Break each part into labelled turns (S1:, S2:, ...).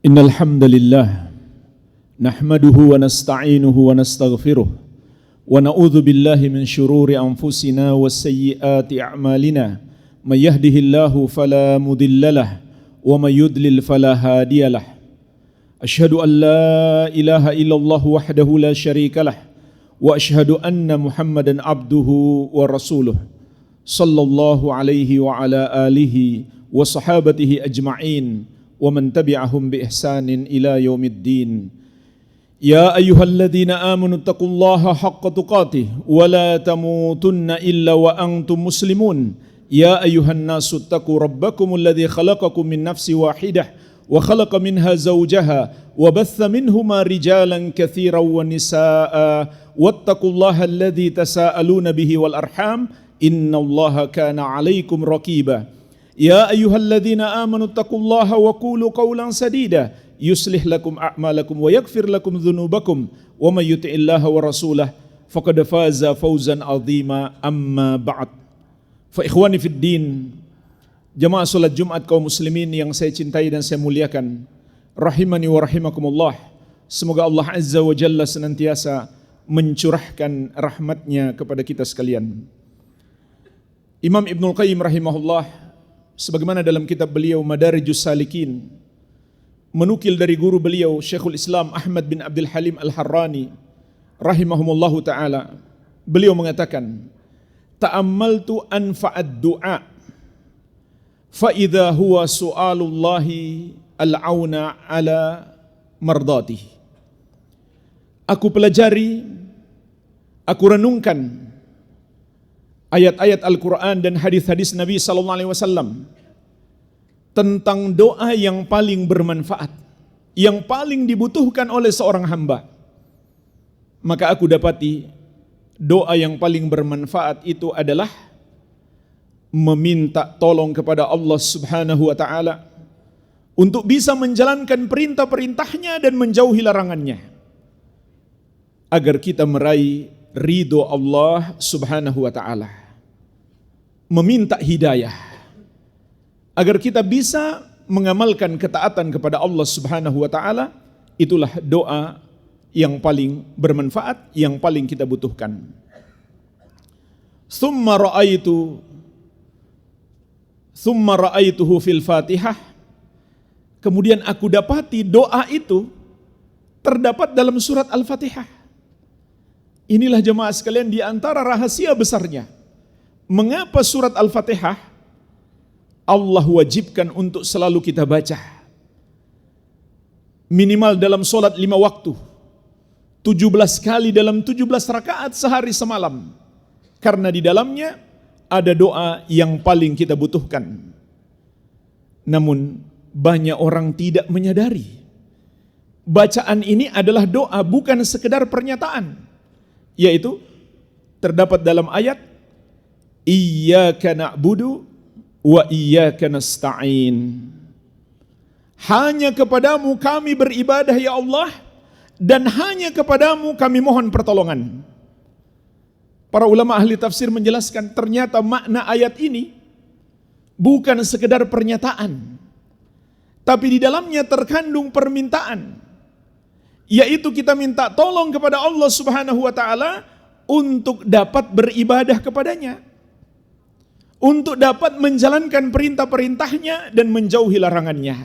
S1: Innal hamdalillah nahmaduhu wa nasta'inuhu wa nastaghfiruh wa na'udzu billahi min shururi anfusina wa sayyiati a'malina may yahdihillahu fala mudhillalah wa may yudlil fala hadiyalah. Asyhadu an la ilaha illallah wahdahu la syarikalah wa asyhadu anna Muhammadan abduhu wa rasuluh sallallahu alaihi wa ala alihi wa sahabatihi ajma'in wa man tabi'ahum bi ihsanin ila yaumiddin. Ya ayyuhalladzina amanu taqullaha haqqa tuqatih wa la tamutunna illa wa antum muslimun. Ya ayyuhan nasu taqu rabbakumul ladzi khalaqakum min nafsin wahidah wa khalaqa minha zawjaha wa batha minhuma rijalan katsiran wa nisaa'a wattaqullaha alladzi tasaaluna bihi wal arham innallaha kana 'alaikum raqiba. Ya ayyuhalladzina amanu taqullaha wa qulu qawlan sadida yuslih lakum a'malakum wa yaghfir lakum dhunubakum wa may yuti'illaha wa rasulahu faqad faza fawzan 'azima. Amma ba'd. Fa ikhwani fid din, jamaah salat Jumat kaum muslimin yang saya cintai dan saya muliakan, rahimani wa rahimakumullah. Semoga Allah Azza wa Jalla senantiasa mencurahkan rahmatnya kepada kita sekalian. Imam Ibnul Qayyim rahimahullah sebagaimana dalam kitab beliau Madarijus Salikin menukil dari guru beliau Syekhul Islam Ahmad bin Abdul Halim Al-Harrani rahimahumullahu ta'ala, beliau mengatakan, ta'ammaltu anfa'ad du'a fa idza huwa su'alullahi al-auna ala mardatihi. Aku pelajari, aku renungkan ayat-ayat Al-Quran dan hadis-hadis Nabi SAW tentang doa yang paling bermanfaat, yang paling dibutuhkan oleh seorang hamba. Maka aku dapati doa yang paling bermanfaat itu adalah meminta tolong kepada Allah Subhanahu wa ta'ala untuk bisa menjalankan perintah-perintahnya dan menjauhi larangannya, agar kita meraih ridho Allah Subhanahu wa ta'ala. Meminta hidayah agar kita bisa mengamalkan ketaatan kepada Allah Subhanahu wa ta'ala, itulah doa yang paling bermanfaat, yang paling kita butuhkan. Thumma ra'aituhu fil Fatihah. Kemudian aku dapati doa itu terdapat dalam surat Al-Fatihah. Inilah jemaah sekalian di antara rahasia besarnya. Mengapa surat Al-Fatihah Allah wajibkan untuk selalu kita baca? Minimal dalam solat 5 waktu. 17 kali dalam 17 rakaat sehari semalam. Karena di dalamnya ada doa yang paling kita butuhkan. Namun banyak orang tidak menyadari bacaan ini adalah doa, bukan sekedar pernyataan. Yaitu terdapat dalam ayat Iyyaka na'budu wa iyyaka nasta'in. Hanya kepadamu kami beribadah ya Allah, dan hanya kepadamu kami mohon pertolongan. Para ulama ahli tafsir menjelaskan ternyata makna ayat ini bukan sekedar pernyataan, tapi di dalamnya terkandung permintaan, yaitu kita minta tolong kepada Allah Subhanahu wa ta'ala untuk dapat beribadah kepadanya, untuk dapat menjalankan perintah-perintahnya dan menjauhi larangannya.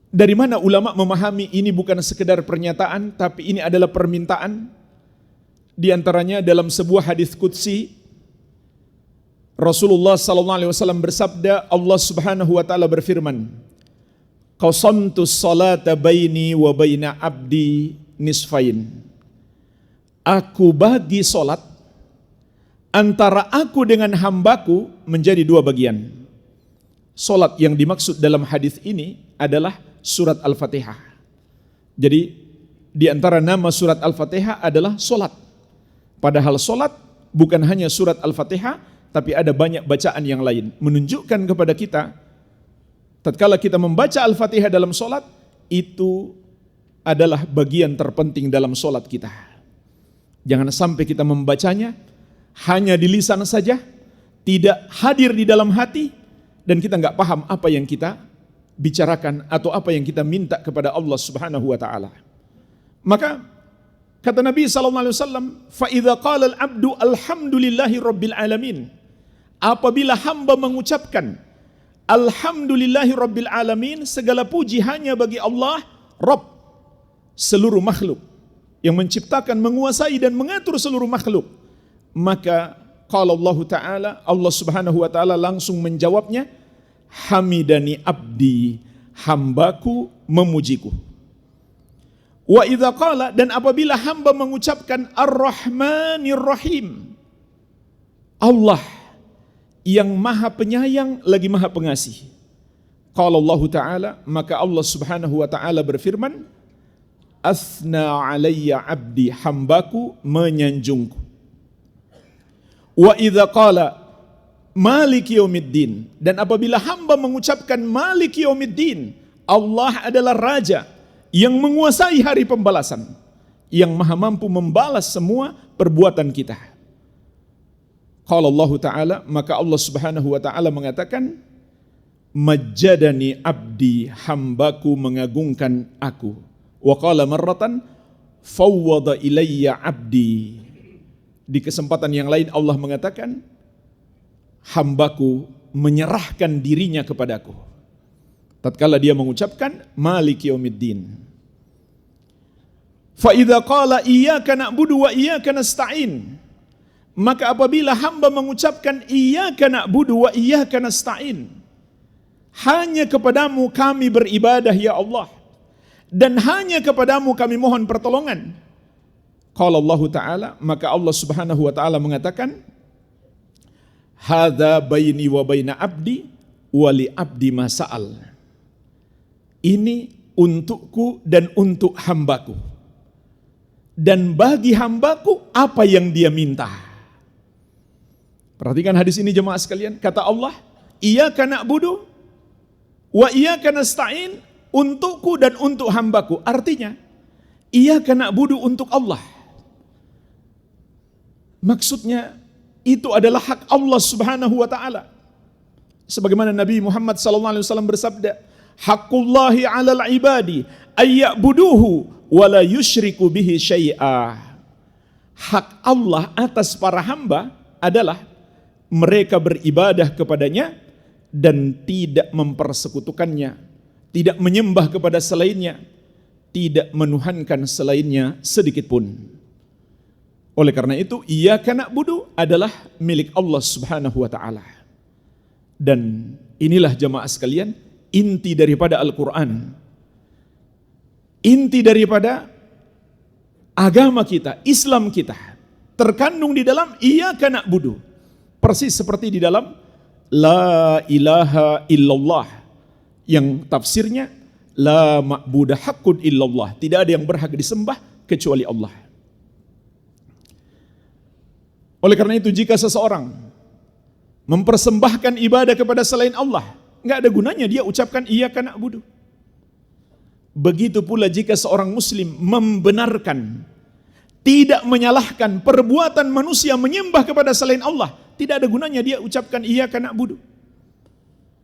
S1: Dari mana ulama memahami ini bukan sekedar pernyataan, tapi ini adalah permintaan? Di antaranya dalam sebuah hadis qudsi, Rasulullah SAW bersabda, Allah Subhanahu wa ta'ala berfirman, qasamtu salata baini wa baina abdi nisfain. Aku bagi solat antara aku dengan hambaku menjadi 2 bagian. Solat yang dimaksud dalam hadis ini adalah surat Al-Fatihah. Jadi di antara nama surat Al-Fatihah adalah solat. Padahal solat bukan hanya surat Al-Fatihah, tapi ada banyak bacaan yang lain. Menunjukkan kepada kita, tatkala kita membaca Al-Fatihah dalam solat, itu adalah bagian terpenting dalam solat kita. Jangan sampai kita membacanya hanya di lisan saja, tidak hadir di dalam hati, dan kita nggak paham apa yang kita bicarakan atau apa yang kita minta kepada Allah Subhanahu wa taala. Maka kata Nabi sallallahu alaihi wasallam, "Fa idza qala al-'abdu alhamdulillahi rabbil alamin." Apabila hamba mengucapkan alhamdulillahi rabbil alamin, segala puji hanya bagi Allah, Rabb seluruh makhluk, yang menciptakan, menguasai dan mengatur seluruh makhluk. Maka qala Allah Ta'ala, Allah Subhanahu wa taala langsung menjawabnya, hamidani abdi, hambaku memujiku. Wa idza qala, dan apabila hamba mengucapkan ar-rahmanir rahim, Allah yang maha penyayang lagi maha pengasih. Qala Allah Ta'ala, maka Allah Subhanahu wa taala berfirman, asna alayya abdi, hambaku menyanjungku. Wa idza qala maliki yaumiddin, dan apabila hamba mengucapkan maliki yaumiddin, Allah adalah raja yang menguasai hari pembalasan, yang maha mampu membalas semua perbuatan kita. Qala Allah Ta'ala, maka Allah Subhanahu wa taala mengatakan, majjadani abdi, hambaku mengagungkan aku. Wa qala marratan fawwada ilayya abdi. Di kesempatan yang lain Allah mengatakan, hambaku menyerahkan dirinya kepadaku. Tatkala dia mengucapkan maliki yaumiddin. Fa idza qala iyyaka na'budu wa iyyaka nasta'in, maka apabila hamba mengucapkan iyyaka na'budu wa iyyaka nasta'in, hanya kepadamu kami beribadah ya Allah, dan hanya kepadamu kami mohon pertolongan. Qala Allah Ta'ala, maka Allah Subhanahu wa taala mengatakan, hadza baini wa baina abdi wa li abdi ma sa'al. Ini untukku dan untuk hambaku, dan bagi hambaku apa yang dia minta. Perhatikan hadis ini jemaah sekalian. Kata Allah, iyyaka na'budu wa iyyaka nasta'in, untukku dan untuk hambaku. Artinya, iyyaka na'budu untuk Allah. Maksudnya, itu adalah hak Allah Subhanahu wa taala. Sebagaimana Nabi Muhammad sallallahu alaihi wasallam bersabda, haqqullahi 'alal ibadi ayya'buduhu wa la yusyriku bihi syai'a. Hak Allah atas para hamba adalah mereka beribadah kepadanya dan tidak mempersekutukannya, tidak menyembah kepada selainnya, tidak menuhankan selainnya sedikit pun. Oleh karena itu, iyyaka na'budu adalah milik Allah Subhanahu wa taala. Dan inilah jemaah sekalian, inti daripada Al-Quran, inti daripada agama kita, Islam kita, terkandung di dalam iyyaka na'budu. Persis seperti di dalam la ilaha illallah, yang tafsirnya la ma'budah haqqun illallah, tidak ada yang berhak disembah kecuali Allah. Oleh karena itu, jika seseorang mempersembahkan ibadah kepada selain Allah, nggak ada gunanya dia ucapkan iyyaka na'budu. Begitu pula jika seorang muslim membenarkan, tidak menyalahkan perbuatan manusia menyembah kepada selain Allah, tidak ada gunanya dia ucapkan iyyaka na'budu.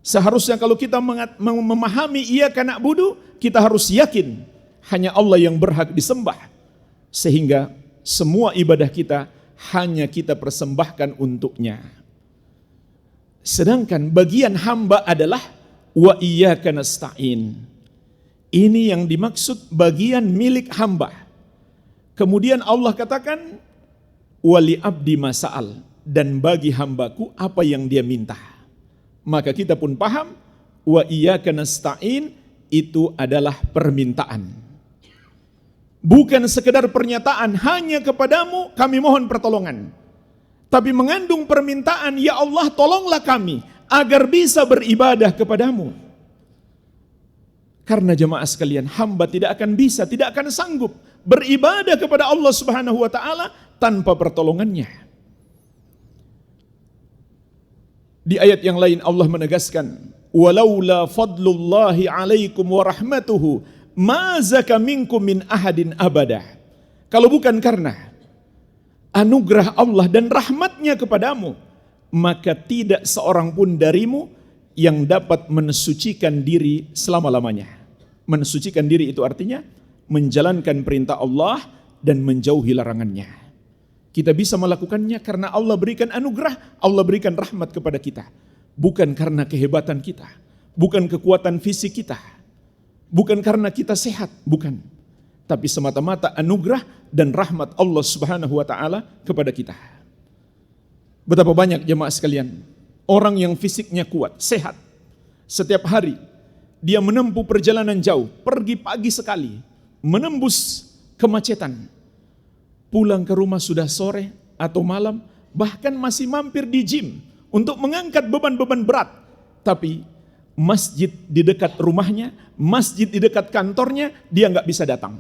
S1: Seharusnya kalau kita memahami iyyaka na'budu, kita harus yakin hanya Allah yang berhak disembah, sehingga semua ibadah kita hanya kita persembahkan untuknya. Sedangkan bagian hamba adalah wa iyyaka nasta'in. Ini yang dimaksud bagian milik hamba. Kemudian Allah katakan wali abdi masa'al, dan bagi hambaku apa yang dia minta. Maka kita pun paham wa iyyaka nasta'in itu adalah permintaan. Bukan sekedar pernyataan hanya kepadamu kami mohon pertolongan, tapi mengandung permintaan, ya Allah tolonglah kami agar bisa beribadah kepadamu. Karena jemaah sekalian, hamba tidak akan bisa, tidak akan sanggup beribadah kepada Allah Subhanahu wa taala tanpa pertolongannya. Di ayat yang lain Allah menegaskan, walaula fadlullahi alaikum wa rahmatuhu ma zaka minkum min ahadin abada. Kalau bukan karena anugerah Allah dan rahmatnya kepadamu, maka tidak seorang pun darimu yang dapat mensucikan diri selama-lamanya. Mensucikan diri itu artinya menjalankan perintah Allah dan menjauhi larangannya. Kita bisa melakukannya karena Allah berikan anugerah, Allah berikan rahmat kepada kita. Bukan karena kehebatan kita, bukan kekuatan fisik kita, bukan karena kita sehat, bukan. Tapi semata-mata anugerah dan rahmat Allah Subhanahu wa taala kepada kita. Betapa banyak jemaah sekalian, orang yang fisiknya kuat, sehat, setiap hari dia menempuh perjalanan jauh, pergi pagi sekali, menembus kemacetan, pulang ke rumah sudah sore atau malam, bahkan masih mampir di gym untuk mengangkat beban-beban berat. Tapi masjid di dekat rumahnya, masjid di dekat kantornya, dia nggak bisa datang.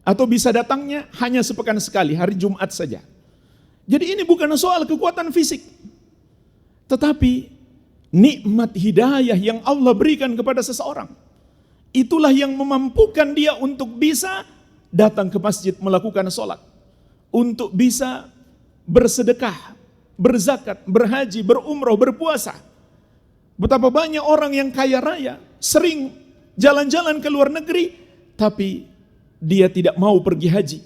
S1: Atau bisa datangnya hanya sepekan sekali, hari Jumat saja. Jadi ini bukan soal kekuatan fisik, tetapi nikmat hidayah yang Allah berikan kepada seseorang. Itulah yang memampukan dia untuk bisa datang ke masjid melakukan sholat, untuk bisa bersedekah, berzakat, berhaji, berumroh, berpuasa. Betapa banyak orang yang kaya raya, sering jalan-jalan ke luar negeri, tapi dia tidak mau pergi haji,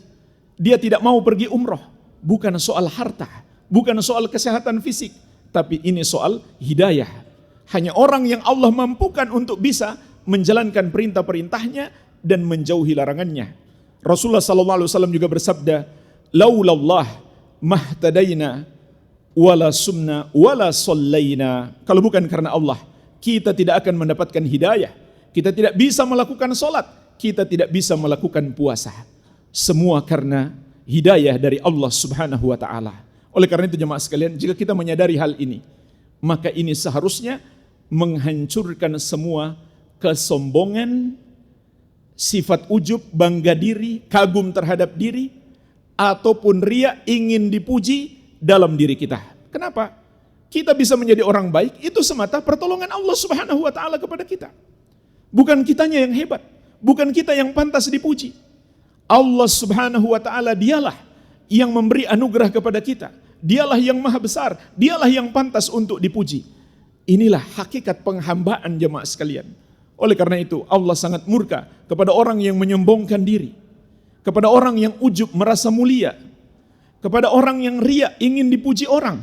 S1: dia tidak mau pergi umroh. Bukan soal harta, bukan soal kesehatan fisik, tapi ini soal hidayah. Hanya orang yang Allah mampukan untuk bisa menjalankan perintah-perintahnya dan menjauhi larangannya. Rasulullah SAW juga bersabda, laulallah mahtadaina wala sumna wala sallaina. Kalau bukan karena Allah, kita tidak akan mendapatkan hidayah, kita tidak bisa melakukan sholat, kita tidak bisa melakukan puasa. Semua karena hidayah dari Allah Subhanahu wa taala. Oleh karena itu jemaah sekalian, jika kita menyadari hal ini, maka ini seharusnya menghancurkan semua kesombongan, sifat ujub, bangga diri, kagum terhadap diri, ataupun ria, ingin dipuji dalam diri kita. Kenapa? Kita bisa menjadi orang baik, itu semata pertolongan Allah Subhanahu wa taala kepada kita. Bukan kitanya yang hebat, bukan kita yang pantas dipuji. Allah Subhanahu wa taala dialah yang memberi anugerah kepada kita. Dialah yang maha besar, dialah yang pantas untuk dipuji. Inilah hakikat penghambaan jemaah sekalian. Oleh karena itu Allah sangat murka kepada orang yang menyombongkan diri, kepada orang yang ujub merasa mulia, kepada orang yang ria ingin dipuji orang.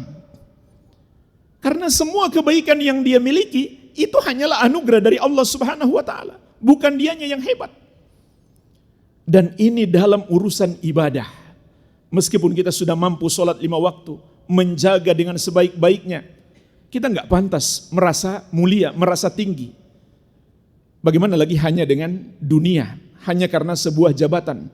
S1: Karena semua kebaikan yang dia miliki itu hanyalah anugerah dari Allah Subhanahu wa taala, bukan dianya yang hebat. Dan ini dalam urusan ibadah. Meskipun kita sudah mampu sholat 5 waktu, menjaga dengan sebaik-baiknya, kita nggak pantas merasa mulia, merasa tinggi. Bagaimana lagi hanya dengan dunia, hanya karena sebuah jabatan,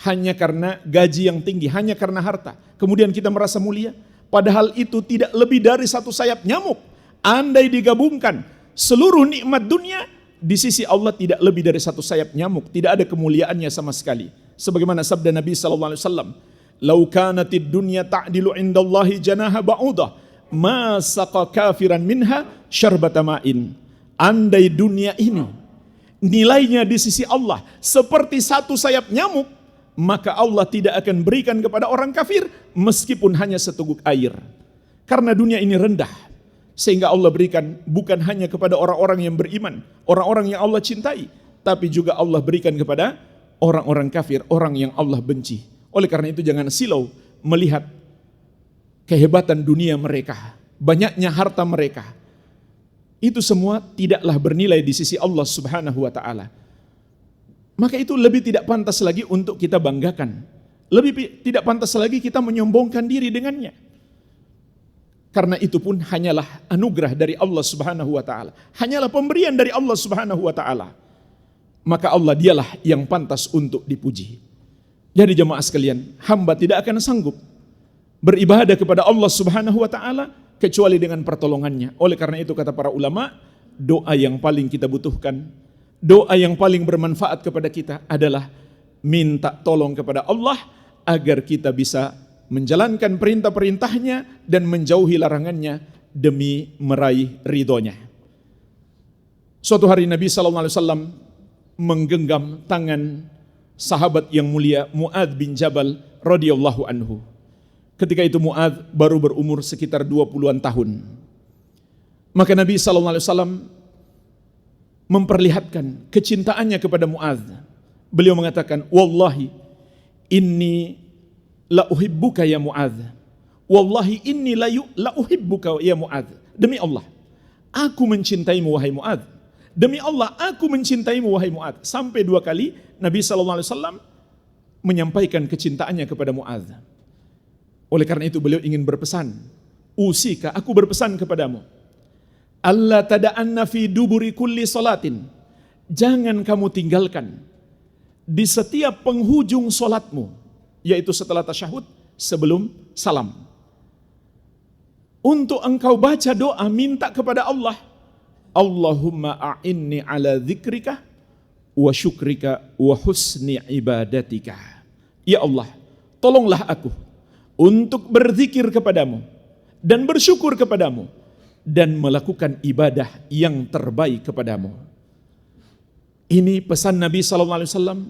S1: hanya karena gaji yang tinggi, hanya karena harta. Kemudian kita merasa mulia, padahal itu tidak lebih dari satu sayap nyamuk. Andai digabungkan seluruh nikmat dunia, di sisi Allah tidak lebih dari satu sayap nyamuk, tidak ada kemuliaannya sama sekali. Sebagaimana sabda Nabi SAW, "Lau kanatid dunya ta'dilu indallahi janaha ba'udah, ma saqa kafiran minha syarbata ma'in." Andai dunia ini nilainya di sisi Allah seperti satu sayap nyamuk, maka Allah tidak akan berikan kepada orang kafir meskipun hanya seteguk air. Karena dunia ini rendah, sehingga Allah berikan bukan hanya kepada orang-orang yang beriman, orang-orang yang Allah cintai, tapi juga Allah berikan kepada orang-orang kafir, orang yang Allah benci. Oleh karena itu jangan silau melihat kehebatan dunia mereka, banyaknya harta mereka. Itu semua tidaklah bernilai di sisi Allah Subhanahu wa taala. Maka itu lebih tidak pantas lagi untuk kita banggakan. Lebih tidak pantas lagi kita menyombongkan diri dengannya. Karena itu pun hanyalah anugerah dari Allah Subhanahu wa taala. Hanyalah pemberian dari Allah Subhanahu wa taala. Maka Allah dialah yang pantas untuk dipuji. Jadi jemaah sekalian, hamba tidak akan sanggup beribadah kepada Allah Subhanahu wa taala kecuali dengan pertolongannya. Oleh karena itu kata para ulama, doa yang paling kita butuhkan, doa yang paling bermanfaat kepada kita adalah minta tolong kepada Allah agar kita bisa menjalankan perintah-perintahnya dan menjauhi larangannya demi meraih ridhonya. Suatu hari Nabi SAW menggenggam tangan sahabat yang mulia Mu'adz bin Jabal radhiyallahu anhu. Ketika itu Mu'adz baru berumur sekitar 20-an tahun. Maka Nabi SAW memperlihatkan kecintaannya kepada Mu'adz. Beliau mengatakan, wallahi inni la uhibbuka ya Mu'adz. Wallahi inni la uhibbuka ya Mu'adz. Demi Allah, aku mencintaimu wahai Mu'adz. Demi Allah, aku mencintaimu wahai Mu'adz. Sampai 2 kali Nabi SAW menyampaikan kecintaannya kepada Mu'adz. Oleh karena itu beliau ingin berpesan, usika, aku berpesan kepadamu, Allah tada'anna fi duburi kulli salatin. Jangan kamu tinggalkan di setiap penghujung solatmu, yaitu setelah tasyahud, sebelum salam, untuk engkau baca doa minta kepada Allah, Allahumma a'inni ala dzikrika wa syukrika wa husni ibadatika. Ya Allah, tolonglah aku untuk berzikir kepadamu dan bersyukur kepadamu dan melakukan ibadah yang terbaik kepadamu. Ini pesan Nabi SAW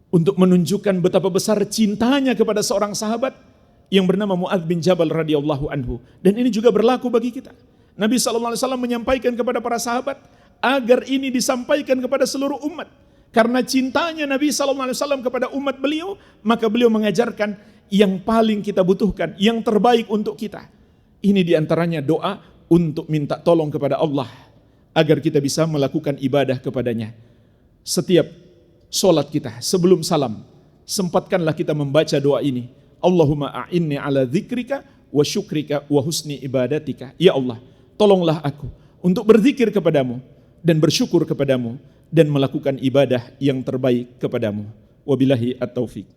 S1: untuk menunjukkan betapa besar cintanya kepada seorang sahabat yang bernama Mu'adz bin Jabal radhiyallahu anhu. Dan ini juga berlaku bagi kita. Nabi SAW menyampaikan kepada para sahabat agar ini disampaikan kepada seluruh umat. Karena cintanya Nabi SAW kepada umat beliau, maka beliau mengajarkan yang paling kita butuhkan, yang terbaik untuk kita. Ini diantaranya doa untuk minta tolong kepada Allah agar kita bisa melakukan ibadah kepadanya. Setiap solat kita sebelum salam, sempatkanlah kita membaca doa ini. Allahumma a'inni ala dzikrika wa syukrika wa husni ibadatika. Ya Allah, tolonglah aku untuk berzikir kepadamu dan bersyukur kepadamu dan melakukan ibadah yang terbaik kepadamu. Wabillahi at-taufiq.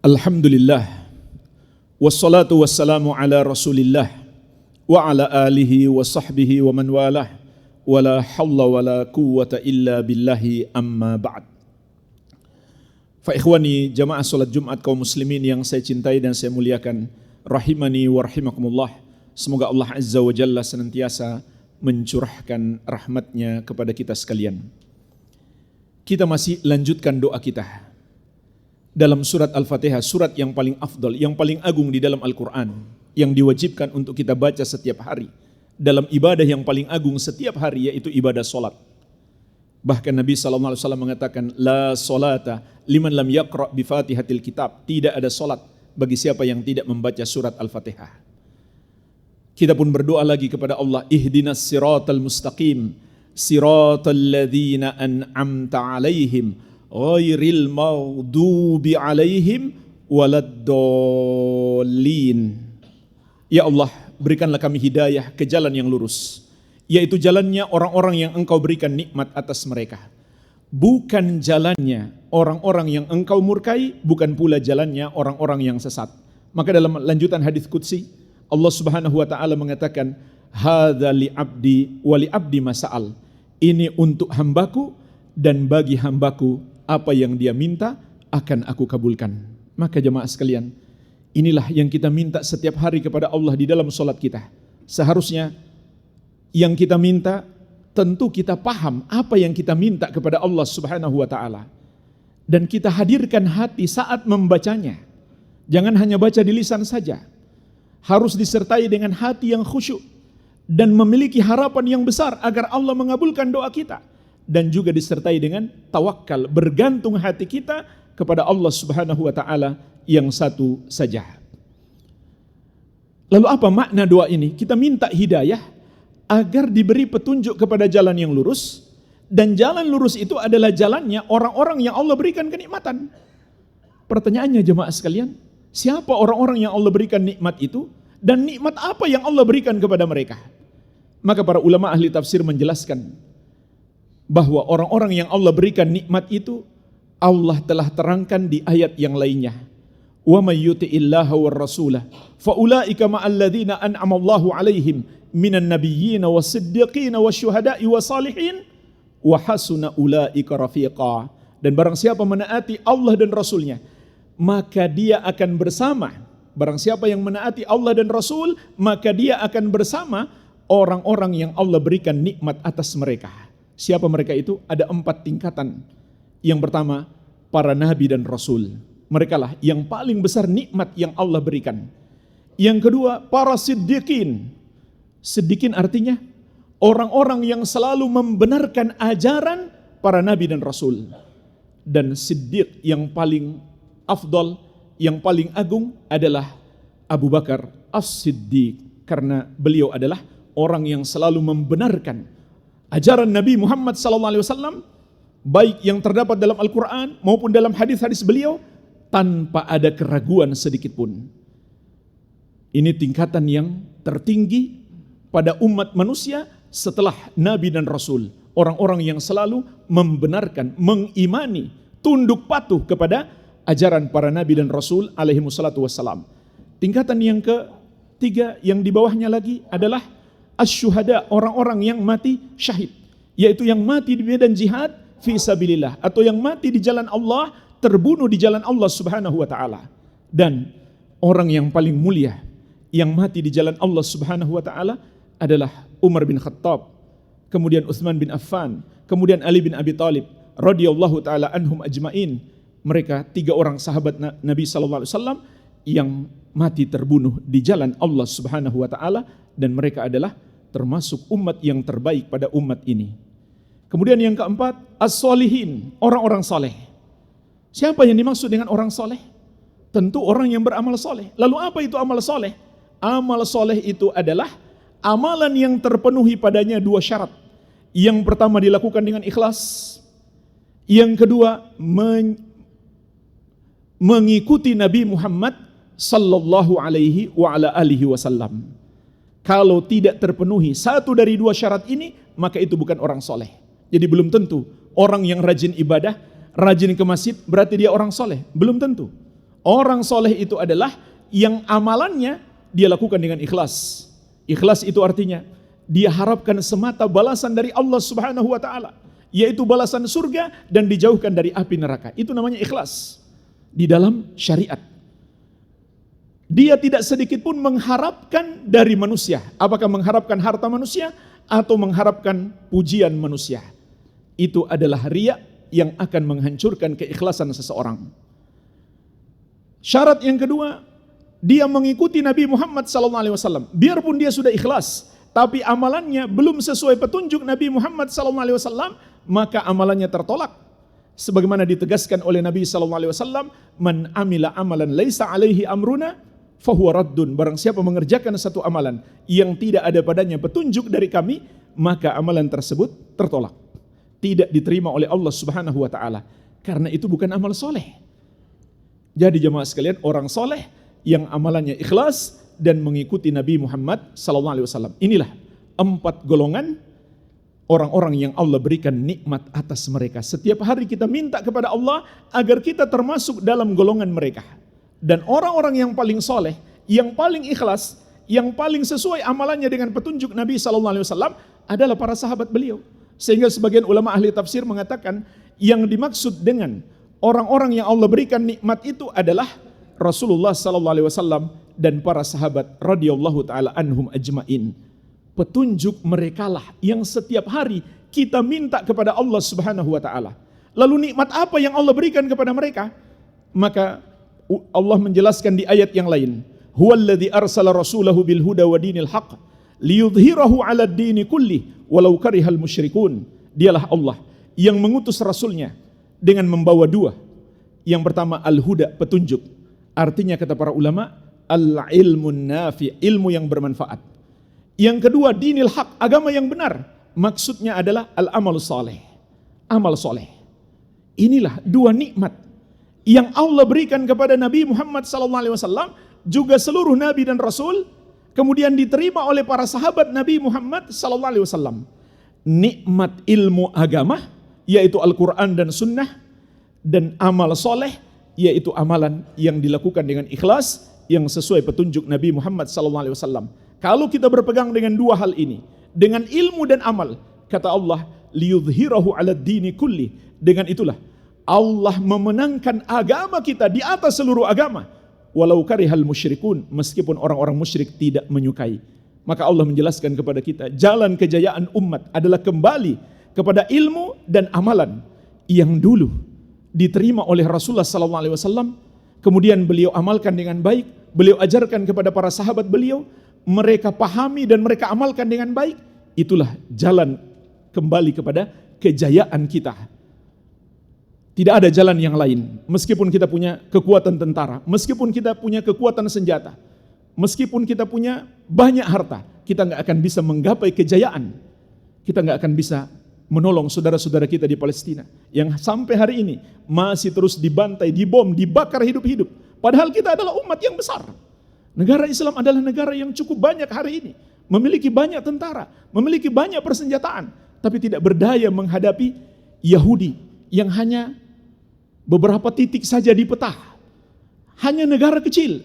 S1: Alhamdulillah. Wassalatu wassalamu ala Rasulillah wa ala alihi wa sahbihi wa man walah wa la hawla wa la quwwata illa billahi amma ba'd. Fa ikhwani jamaah salat Jumat kaum muslimin yang saya cintai dan saya muliakan, rahimani wa rahimakumullah. Semoga Allah Azza wa Jalla senantiasa mencurahkan rahmatnya kepada kita sekalian. Kita masih lanjutkan doa kita dalam surat Al-Fatihah, surat yang paling afdal, yang paling agung di dalam Al-Quran, yang diwajibkan untuk kita baca setiap hari, dalam ibadah yang paling agung setiap hari, yaitu ibadah solat. Bahkan Nabi SAW mengatakan, La solata liman lam yaqra' bi fatihatil kitab. Tidak ada solat bagi siapa yang tidak membaca surat Al-Fatihah. Kita pun berdoa lagi kepada Allah, Ihdinas siratal mustaqim, siratal ladzina an'amta alaihim, ghairil maghdubi alaihim waladdallin. Ya Allah, berikanlah kami hidayah ke jalan yang lurus, yaitu jalannya orang-orang yang Engkau berikan nikmat atas mereka, bukan jalannya orang-orang yang Engkau murkai, bukan pula jalannya orang-orang yang sesat. Maka dalam lanjutan hadis qudsi, Allah Subhanahu wa taala mengatakan, hadza li abdi wa li abdi masa'al. Ini untuk hambaku dan bagi hambaku apa yang dia minta akan aku kabulkan. Maka jemaah sekalian, inilah yang kita minta setiap hari kepada Allah di dalam solat kita. Seharusnya yang kita minta, tentu kita paham apa yang kita minta kepada Allah Subhanahu wa taala, dan kita hadirkan hati saat membacanya. Jangan hanya baca di lisan saja, harus disertai dengan hati yang khusyuk dan memiliki harapan yang besar agar Allah mengabulkan doa kita, dan juga disertai dengan tawakal, bergantung hati kita kepada Allah Subhanahu wa taala yang satu saja. Lalu apa makna doa ini? Kita minta hidayah agar diberi petunjuk kepada jalan yang lurus, dan jalan lurus itu adalah jalannya orang-orang yang Allah berikan kenikmatan. Pertanyaannya jemaah sekalian, siapa orang-orang yang Allah berikan nikmat itu, dan nikmat apa yang Allah berikan kepada mereka? Maka para ulama ahli tafsir menjelaskan bahwa orang-orang yang Allah berikan nikmat itu Allah telah terangkan di ayat yang lainnya. Wa may yuti'illaha war rasulah fa ulaika ma'al ladzina an'ama Allahu 'alaihim minan nabiyyin was-siddiqin wasyuhada'i wasalihin wa hasuna ulaika rafiqa. Dan barang siapa menaati Allah dan Rasulnya, maka dia akan bersama. Barang siapa yang menaati Allah dan Rasul, maka dia akan bersama orang-orang yang Allah berikan nikmat atas mereka. Siapa mereka itu? Ada 4 tingkatan. Yang pertama, para nabi dan rasul. Mereka lah yang paling besar nikmat yang Allah berikan. Yang kedua, para siddiqin. Siddiqin artinya orang-orang yang selalu membenarkan ajaran para nabi dan rasul. Dan siddiq yang paling afdal, yang paling agung adalah Abu Bakar As-Siddiq, karena beliau adalah orang yang selalu membenarkan ajaran Nabi Muhammad SAW, baik yang terdapat dalam Al-Quran maupun dalam hadis-hadis beliau, tanpa ada keraguan sedikit pun. Ini tingkatan yang tertinggi pada umat manusia setelah Nabi dan Rasul. Orang-orang yang selalu membenarkan, mengimani, tunduk patuh kepada ajaran para Nabi dan Rasul alaihi wassalatu wassalam. Tingkatan yang ketiga yang di bawahnya lagi adalah asy-syuhada, orang-orang yang mati syahid, yaitu yang mati di medan jihad fi sabilillah, atau yang mati di jalan Allah, terbunuh di jalan Allah Subhanahu wa taala. Dan orang yang paling mulia yang mati di jalan Allah Subhanahu wa taala adalah Umar bin Khattab, kemudian Utsman bin Affan, kemudian Ali bin Abi Thalib radhiyallahu taala anhum ajmain. Mereka 3 orang sahabat Nabi sallallahu alaihi wasallam yang mati terbunuh di jalan Allah Subhanahu wa taala, dan mereka adalah termasuk umat yang terbaik pada umat ini. Kemudian yang keempat, as-solihin, orang-orang soleh. Siapa yang dimaksud dengan orang soleh? Tentu orang yang beramal soleh. Lalu apa itu amal soleh? Amal soleh itu adalah amalan yang terpenuhi padanya 2 syarat. Yang pertama dilakukan dengan ikhlas. Yang kedua mengikuti Nabi Muhammad sallallahu alaihi wa ala alihi wasallam. Kalau tidak terpenuhi satu dari 2 syarat ini, maka itu bukan orang soleh. Jadi belum tentu orang yang rajin ibadah, rajin ke masjid berarti dia orang soleh. Belum tentu. Orang soleh itu adalah yang amalannya dia lakukan dengan ikhlas. Ikhlas itu artinya dia harapkan semata balasan dari Allah Subhanahu wa taala, yaitu balasan surga dan dijauhkan dari api neraka. Itu namanya ikhlas di dalam syariat. Dia tidak sedikit pun mengharapkan dari manusia. Apakah mengharapkan harta manusia atau mengharapkan pujian manusia? Itu adalah riya yang akan menghancurkan keikhlasan seseorang. Syarat yang kedua, dia mengikuti Nabi Muhammad SAW. Biarpun dia sudah ikhlas, tapi amalannya belum sesuai petunjuk Nabi Muhammad SAW, maka amalannya tertolak. Sebagaimana ditegaskan oleh Nabi SAW, man amila amalan laisa alaihi amruna fahuwa raddun. Barang siapa mengerjakan satu amalan yang tidak ada padanya petunjuk dari kami, maka amalan tersebut tertolak, tidak diterima oleh Allah Subhanahu wa taala, karena itu bukan amal soleh. Jadi jemaah sekalian, orang soleh yang amalannya ikhlas dan mengikuti Nabi Muhammad SAW. Inilah 4 golongan orang-orang yang Allah berikan nikmat atas mereka. Setiap hari kita minta kepada Allah agar kita termasuk dalam golongan mereka. Dan orang-orang yang paling soleh, yang paling ikhlas, yang paling sesuai amalannya dengan petunjuk Nabi SAW adalah para sahabat beliau. Sehingga sebagian ulama ahli tafsir mengatakan yang dimaksud dengan orang-orang yang Allah berikan nikmat itu adalah Rasulullah SAW dan para sahabat radhiyallahu taala anhum ajmain. Petunjuk merekalah yang setiap hari kita minta kepada Allah Subhanahu wa taala. Lalu nikmat apa yang Allah berikan kepada mereka? Maka Allah menjelaskan di ayat yang lain, huwallazi arsala rasulahu bil huda wa dinil haqq liyudhhirahu 'ala ad-dini kulli walau karihal musyrikun. Dialah Allah yang mengutus rasulnya dengan membawa 2. Yang pertama al-huda, petunjuk. Artinya kata para ulama, al-ilmun nafi', ilmu yang bermanfaat. Yang kedua dinil haq, agama yang benar. Maksudnya adalah al-amal saleh, amal soleh. Inilah 2 nikmat yang Allah berikan kepada Nabi Muhammad SAW, juga seluruh nabi dan rasul, kemudian diterima oleh para sahabat Nabi Muhammad SAW. Nikmat ilmu agama, yaitu Al-Quran dan Sunnah, dan amal soleh, yaitu amalan yang dilakukan dengan ikhlas, yang sesuai petunjuk Nabi Muhammad SAW. Kalau kita berpegang dengan 2 hal ini, dengan ilmu dan amal, kata Allah, liyudhhirahu 'ala ad-dini kulli. Dengan itulah Allah memenangkan agama kita di atas seluruh agama, walau karihal musyrikun, meskipun orang-orang musyrik tidak menyukai. Maka Allah menjelaskan kepada kita, jalan kejayaan umat adalah kembali kepada ilmu dan amalan yang dulu diterima oleh Rasulullah SAW, kemudian beliau amalkan dengan baik, beliau ajarkan kepada para sahabat beliau, mereka pahami dan mereka amalkan dengan baik, itulah jalan kembali kepada kejayaan kita. Tidak ada jalan yang lain. Meskipun kita punya kekuatan tentara, meskipun kita punya kekuatan senjata, meskipun kita punya banyak harta, kita nggak akan bisa menggapai kejayaan. Kita nggak akan bisa menolong saudara-saudara kita di Palestina yang sampai hari ini masih terus dibantai, dibom, dibakar hidup-hidup. Padahal kita adalah umat yang besar. Negara Islam adalah negara yang cukup banyak hari ini, memiliki banyak tentara, memiliki banyak persenjataan, tapi tidak berdaya menghadapi Yahudi yang hanya beberapa titik saja di peta. Hanya negara kecil,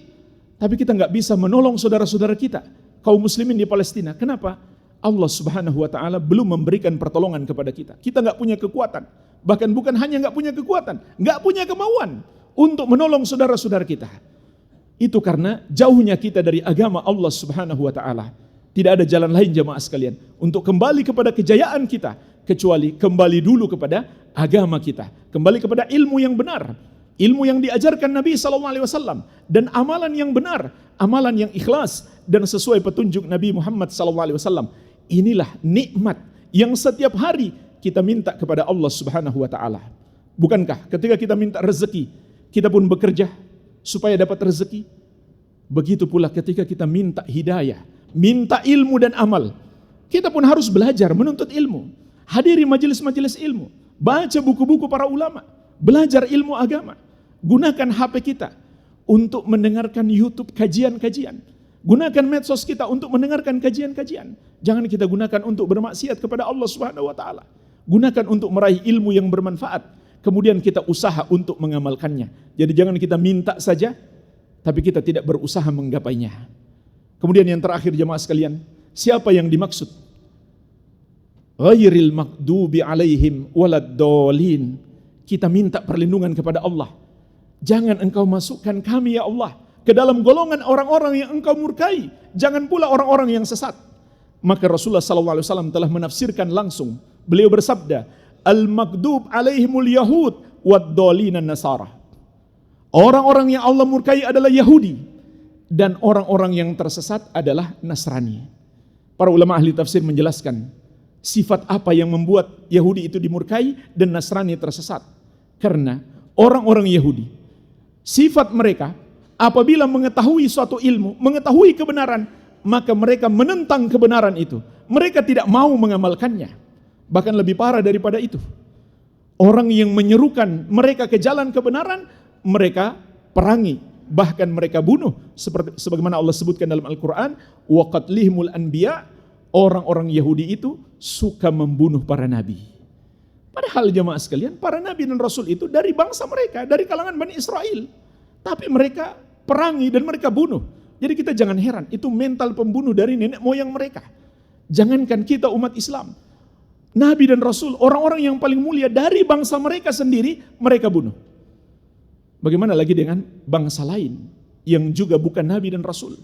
S1: tapi kita nggak bisa menolong saudara-saudara kita, kaum muslimin di Palestina. Kenapa? Allah Subhanahu wa Ta'ala belum memberikan pertolongan kepada kita. Kita nggak punya kekuatan, bahkan bukan hanya nggak punya kekuatan, nggak punya kemauan untuk menolong saudara-saudara kita. Itu karena jauhnya kita dari agama Allah Subhanahu wa Ta'ala. Tidak ada jalan lain jamaah sekalian untuk kembali kepada kejayaan kita kecuali kembali dulu kepada agama kita, kembali kepada ilmu yang benar, ilmu yang diajarkan Nabi SAW, dan amalan yang benar, amalan yang ikhlas dan sesuai petunjuk Nabi Muhammad SAW. Inilah nikmat yang setiap hari kita minta kepada Allah Subhanahu wa Ta'ala. Bukankah ketika kita minta rezeki, kita pun bekerja supaya dapat rezeki? Begitu pula ketika kita minta hidayah, minta ilmu dan amal, kita pun harus belajar menuntut ilmu, hadiri majelis-majelis ilmu, baca buku-buku para ulama, belajar ilmu agama, gunakan HP kita untuk mendengarkan YouTube kajian-kajian, gunakan medsos kita untuk mendengarkan kajian-kajian. Jangan kita gunakan untuk bermaksiat kepada Allah Subhanahu wa Ta'ala. Gunakan untuk meraih ilmu yang bermanfaat, kemudian kita usaha untuk mengamalkannya. Jadi jangan kita minta saja, tapi kita tidak berusaha menggapainya. Kemudian yang terakhir jemaah sekalian, siapa yang dimaksud? Ghairil maghdubi alaihim waladdallin. Kita minta perlindungan kepada Allah. Jangan engkau masukkan kami ya Allah ke dalam golongan orang-orang yang engkau murkai. Jangan pula orang-orang yang sesat. Maka Rasulullah SAW telah menafsirkan langsung. Beliau bersabda, al-maghdub alaihimul yahud waddalinan nasara. Orang-orang yang Allah murkai adalah Yahudi, dan orang-orang yang tersesat adalah Nasrani. Para ulama ahli tafsir menjelaskan sifat apa yang membuat Yahudi itu dimurkai dan Nasrani tersesat. Karena orang-orang Yahudi, sifat mereka apabila mengetahui suatu ilmu, mengetahui kebenaran, maka mereka menentang kebenaran itu. Mereka tidak mau mengamalkannya. Bahkan lebih parah daripada itu, orang yang menyerukan mereka ke jalan kebenaran, mereka perangi, bahkan mereka bunuh, seperti sebagaimana Allah sebutkan dalam Al-Quran, wa qatlihimul anbiya. Orang-orang Yahudi itu suka membunuh para nabi. Padahal jemaah sekalian, para nabi dan rasul itu dari bangsa mereka, dari kalangan Bani Israel, tapi mereka perangi dan mereka bunuh. Jadi kita jangan heran, itu mental pembunuh dari nenek moyang mereka. Jangankan kita umat Islam, nabi dan rasul, orang-orang yang paling mulia dari bangsa mereka sendiri, mereka bunuh. Bagaimana lagi dengan bangsa lain yang juga bukan nabi dan rasul?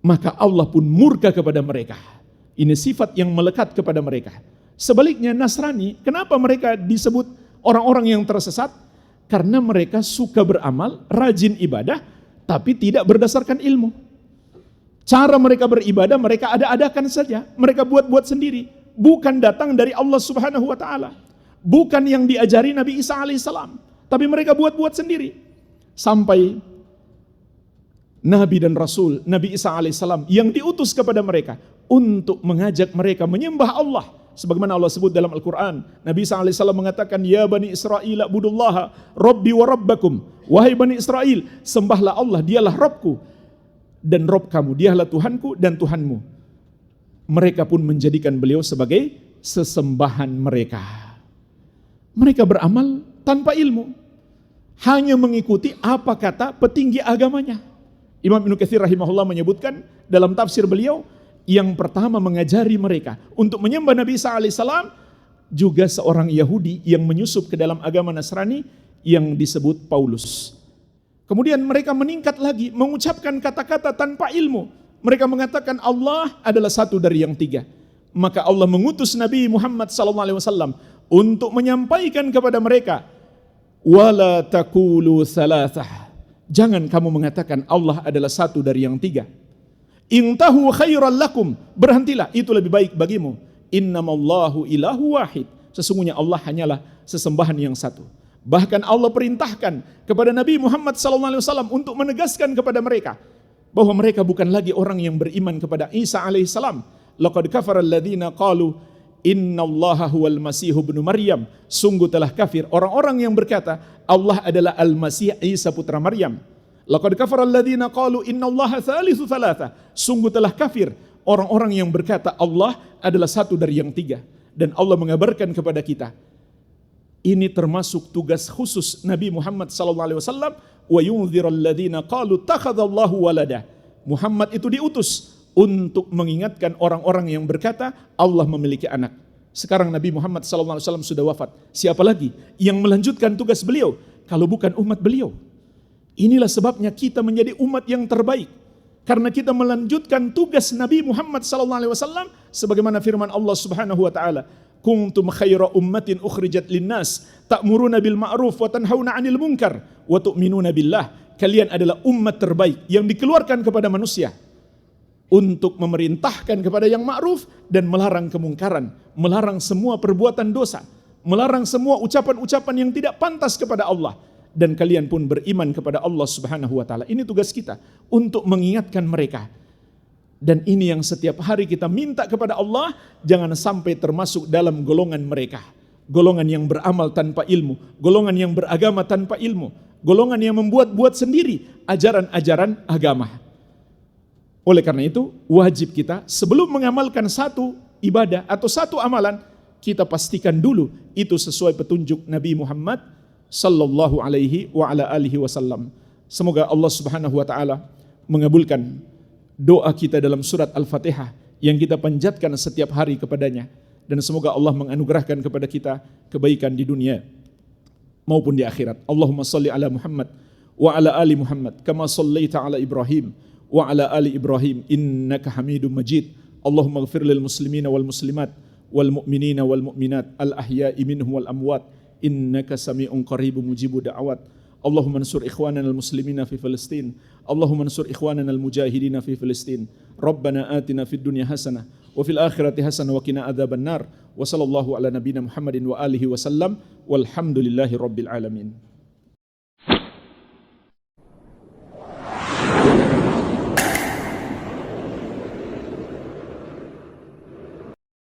S1: Maka Allah pun murka kepada mereka. Ini sifat yang melekat kepada mereka. Sebaliknya Nasrani, kenapa mereka disebut orang-orang yang tersesat? Karena mereka suka beramal, rajin ibadah, tapi tidak berdasarkan ilmu. Cara mereka beribadah, mereka ada-adakan saja, mereka buat-buat sendiri, bukan datang dari Allah Subhanahu wa Ta'ala, bukan yang diajari Nabi Isa alaihissalam, tapi mereka buat-buat sendiri. Sampai Nabi dan Rasul, Nabi Isa alaihissalam yang diutus kepada mereka untuk mengajak mereka menyembah Allah. Sebagaimana Allah sebut dalam Al-Quran, Nabi Isa alaihissalam mengatakan, Ya Bani Israel a'budullaha Rabbi wa Rabbakum. Wahai Bani Israel, sembahlah Allah, dialah Rabbku dan Rabb kamu, dialah Tuhanku dan Tuhanmu. Mereka pun menjadikan beliau sebagai sesembahan mereka. Mereka beramal tanpa ilmu, hanya mengikuti apa kata petinggi agamanya. Imam Ibnu Katsir rahimahullah menyebutkan dalam tafsir beliau, yang pertama mengajari mereka untuk menyembah Nabi Isa alaihissalam juga seorang Yahudi yang menyusup ke dalam agama Nasrani yang disebut Paulus. Kemudian mereka meningkat lagi, mengucapkan kata-kata tanpa ilmu. Mereka mengatakan Allah adalah satu dari yang tiga. Maka Allah mengutus Nabi Muhammad SAW untuk menyampaikan kepada mereka, wala taqulu thalathah. Jangan kamu mengatakan Allah adalah satu dari yang tiga. Intahu khairan lakum, berhentilah, itu lebih baik bagimu. Innamallahu ilahu wahid, sesungguhnya Allah hanyalah sesembahan yang satu. Bahkan Allah perintahkan kepada Nabi Muhammad SAW untuk menegaskan kepada mereka bahwa mereka bukan lagi orang yang beriman kepada Isa alaihissalam. Laqad kafara alladhina qalu innallaha huwal masih ibnu Maryam. Sungguh telah kafir orang-orang yang berkata Allah adalah Al-Masih Isa putra Maryam. Laqad kafara alladhina qalu innallaha thalithu thalatha. Sungguh telah kafir orang-orang yang berkata Allah adalah satu dari yang tiga. Dan Allah mengabarkan kepada kita, ini termasuk tugas khusus Nabi Muhammad SAW. Wa yunziral ladzina qalu takhadallahu walada. Muhammad itu diutus untuk mengingatkan orang-orang yang berkata Allah memiliki anak. Sekarang Nabi Muhammad SAW sudah wafat. Siapa lagi yang melanjutkan tugas beliau kalau bukan umat beliau? Inilah sebabnya kita menjadi umat yang terbaik, karena kita melanjutkan tugas Nabi Muhammad SAW sebagaimana firman Allah Subhanahu wa taala, kuntum khaira ummatin ukhrijat linnas ta'muruna bil ma'ruf wa tanhauna 'anil munkar wa tu'minuna billah. Kalian adalah umat terbaik yang dikeluarkan kepada manusia untuk memerintahkan kepada yang ma'ruf dan melarang kemungkaran, melarang semua perbuatan dosa, melarang semua ucapan-ucapan yang tidak pantas kepada Allah, dan kalian pun beriman kepada Allah Subhanahu wa taala. Ini tugas kita untuk mengingatkan mereka. Dan ini yang setiap hari kita minta kepada Allah, jangan sampai termasuk dalam golongan mereka. Golongan yang beramal tanpa ilmu, golongan yang beragama tanpa ilmu, golongan yang membuat-buat sendiri ajaran-ajaran agama. Oleh karena itu, wajib kita sebelum mengamalkan satu ibadah atau satu amalan, kita pastikan dulu itu sesuai petunjuk Nabi Muhammad sallallahu alaihi wa ala alihi wasallam. Semoga Allah Subhanahu wa taala mengabulkan doa kita dalam surat Al-Fatihah yang kita panjatkan setiap hari kepadanya, dan semoga Allah menganugerahkan kepada kita kebaikan di dunia maupun di akhirat. Allahumma salli ala Muhammad wa ala ali Muhammad kama sallaita ala Ibrahim wa ala ali Ibrahim innaka Hamidum Majid. Allahumma ighfir lil muslimina wal muslimat wal mu'minina wal mu'minat al ahya'i minhum wal amwat innaka sami'un qaribun mujibud da'awat. Allahumma ansur ikhwanana al-muslimina fi Filistin. Allahumma ansur ikhwanana al-mujahidina fi Filistin. Rabbana atina fid dunya hasanah wa fil akhirati hasanah wa qina adzabannar. Wa sallallahu ala nabiyyina Muhammadin wa alihi wasallam. Walhamdulillahi rabbil alamin.